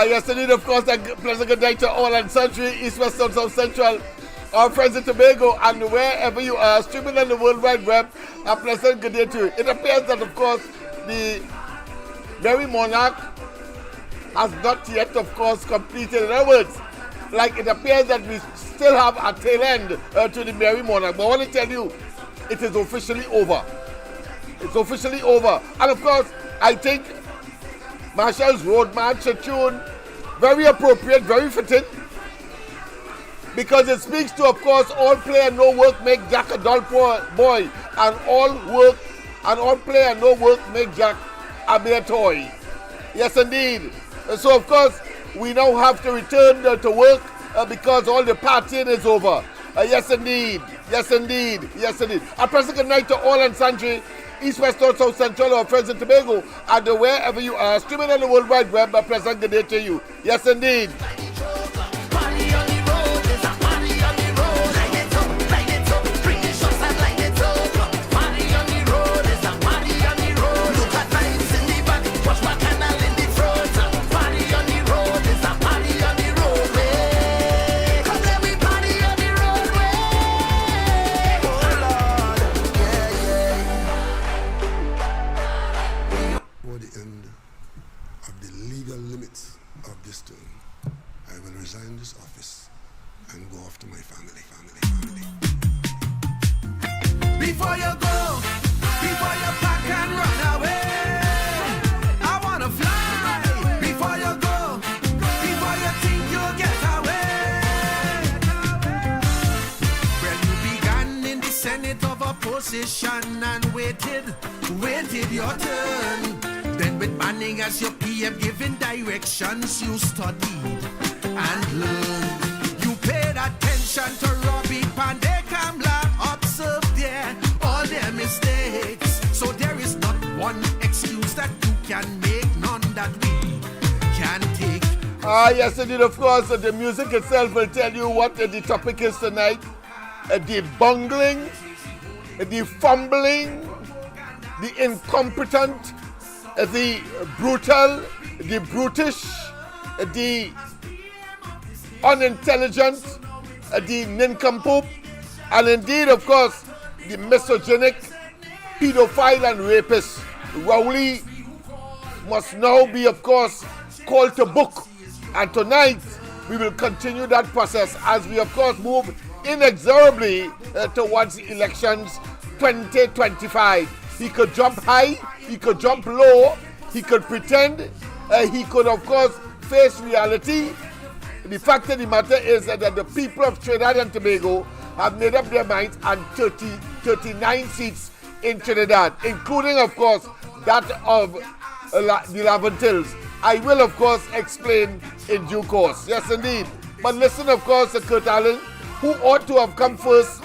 Yes, indeed, of course, a pleasant good night to all and Century, East, West, South Central, our friends in Tobago, and wherever you are, streaming on the World Wide Web, a pleasant good day to you. It appears that, of course, the Marrymonar has not yet, of course, completed. In other words, like it appears that we still have a tail end to the Marrymonar. But I want to tell you, it is officially over. It's officially over. And of course, I think Marshall's Road March tune, very appropriate, very fitting, because it speaks to, of course, all play and no work make Jack a dull boy, and all play and no work make Jack a mere toy. Yes, indeed. So, of course, we now have to return to work because all the partying is over. Yes, indeed. Yes, indeed. Yes, indeed. A pleasant good night to all and sundry, East, West, North, South, Central, our friends in Tobago, and wherever you are, streaming on the World Wide Web, a pleasant good day to you. Yes, indeed. Before you go, before you pack and run away, I wanna fly. Before you go, before you think you'll get away. When you began in the Senate of opposition and waited your turn, then with Manning as your PM giving directions, you studied and learned. You paid attention to Robbie Pandey Kamla, observed there all their mistakes. So there is not one excuse that you can make, none that we can take. Yes, indeed, of course, the music itself will tell you what the topic is tonight. The bungling, the fumbling, the incompetent, the brutal, the brutish, the unintelligent, the nincompoop, and indeed, of course, the misogynic, pedophile and rapist. Rowley must now be, of course, called to book. And tonight, we will continue that process as we, of course, move inexorably towards the elections 2025. He could jump high, he could jump low, he could pretend, he could, of course, face reality. The fact of the matter is that the people of Trinidad and Tobago have made up their minds on 39 seats in Trinidad, including, of course, that of the Laventilles. I will, of course, explain in due course. Yes, indeed. But listen, of course, to Kurt Allen, who ought to have come first.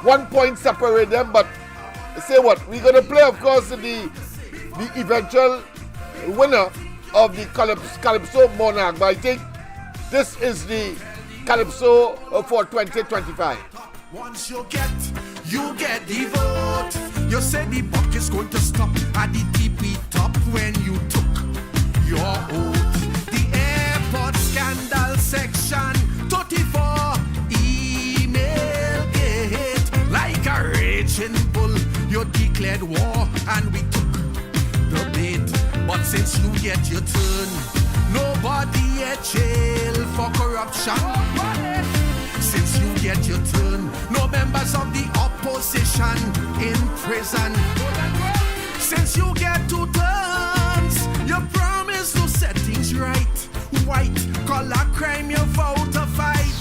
1 point separate them, but say what? We're going to play, of course, the eventual winner of the Calypso Monarch. But I think this is the Calypso for 2025. Once you get the vote. You said the buck is going to stop at the TP top when you took your oath. The airport scandal section 34 email gate. Like a raging bull, you declared war and we took the bait. But since you get your turn, nobody at jail for corruption. Since you get your turn, no members of the opposition in prison. Since you get 2 turns, you promise to set things right. White collar crime you vow to fight.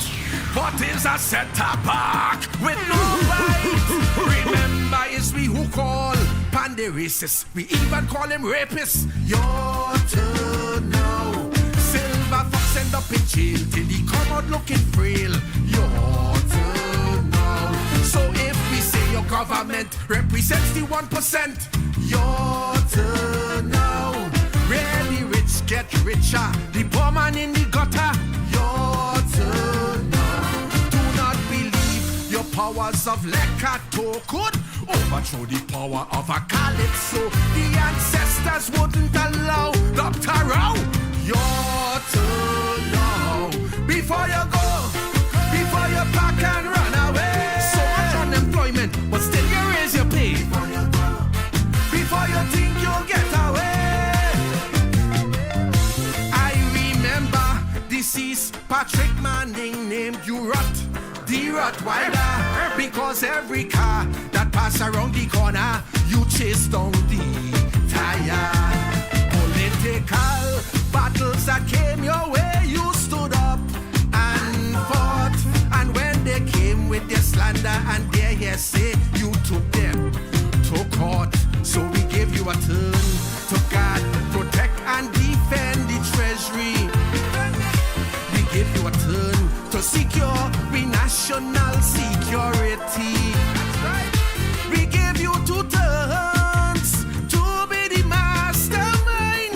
What is a set-up back with no right? Remember, it's we who call Pandey racist. We even call him rapist. Your turn now. Silver fox end up in jail till he come out looking frail. Your turn now. So if we say your government represents the 1%, your turn now. Really rich get richer, the poor man in the gutter. Your turn now. Do not believe your powers of Lekato could overthrow the power of a Calypso. The ancestors wouldn't allow Dr. Rao. Your named you Rot, the Rottweiler, because every car that pass around the corner, you chase down the tire. Political battles that came your way, you stood up and fought. And when they came with their slander and their hearsay, you took them to court. So we gave you a turn to guard, protect and defend the treasury. We gave you a turn to secure we national security. We gave you 2 turns to be the mastermind,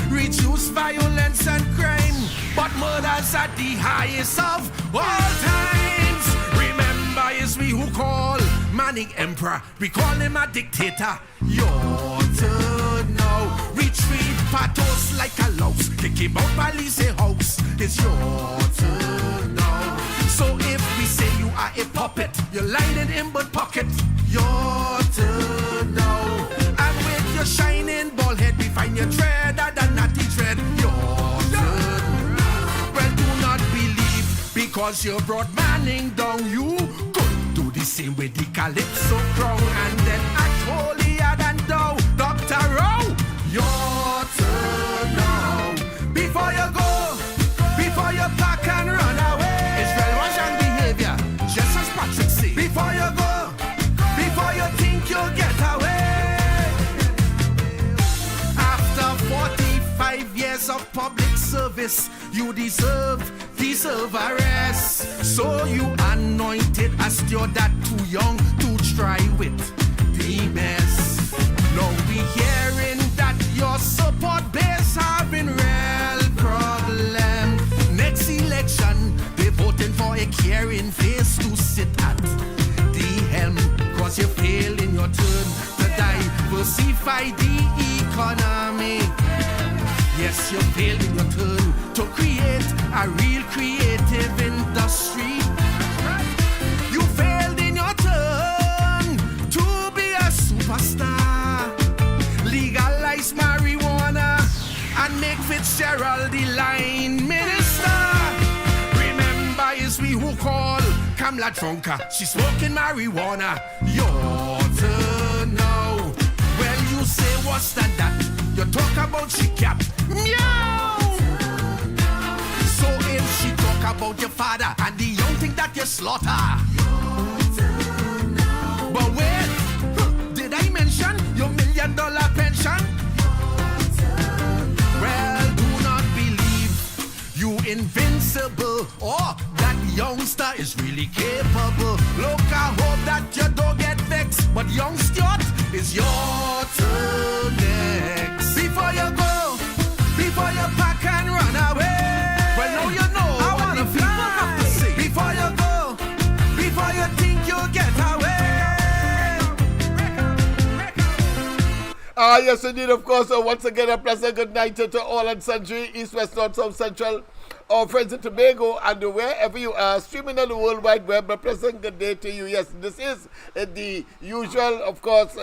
reduce violence and crime, but murder's at the highest of all times. Remember, it's we who call Manning Emperor, we call him a dictator. Your turn now, retreat patos like a louse, kick him out police house. It's your turn now. So if we say you are a puppet, you're lying in him but pocket. Your turn now. And with your shining bald head, we find your dread and a natty dread. Your turn. Well, do not believe because you brought Manning down. You could do the same with the Calypso crown and then act holier than thou. Dr. Rowe, your turn now. Before you go, before you pack and run away. Israel was young behavior, just as Patrick said. Before you go, before you think you'll get away. After 45 years of public service, you deserve arrest. So you anointed as you're that too young to try with the mess. Now we hearing that your support base having real problem. Next election, they voting for a caring face to sit at the helm. Cause you fail in your turn to diversify the economy. Yes, you failed in your turn to create a real creative industry. You failed in your turn to be a superstar. Legalize marijuana and make Fitzgerald the line minister. Remember, it's we who call Kamala Trunka. She's smoking marijuana. Your turn now. Well, you say what's that? You talk about she cap. Meow! So if she talk about your father and the young thing that you slaughter. But wait, did I mention your $1 million pension? Well, do not believe you invincible or that youngster is really capable. Look, I hope that you don't get vexed, but young Stuart is your turn next. Before you go, before you pack and run away. Well, now you know I what the people have to say. Before you go, before you think you'll get away. Yes, indeed, of course. Once again, a pleasant good night to all and sundry, East, West, North, South, Central, our friends in Tobago, and wherever you are, streaming on the World Wide Web. A pleasant good day to you. Yes, this is the usual, of course,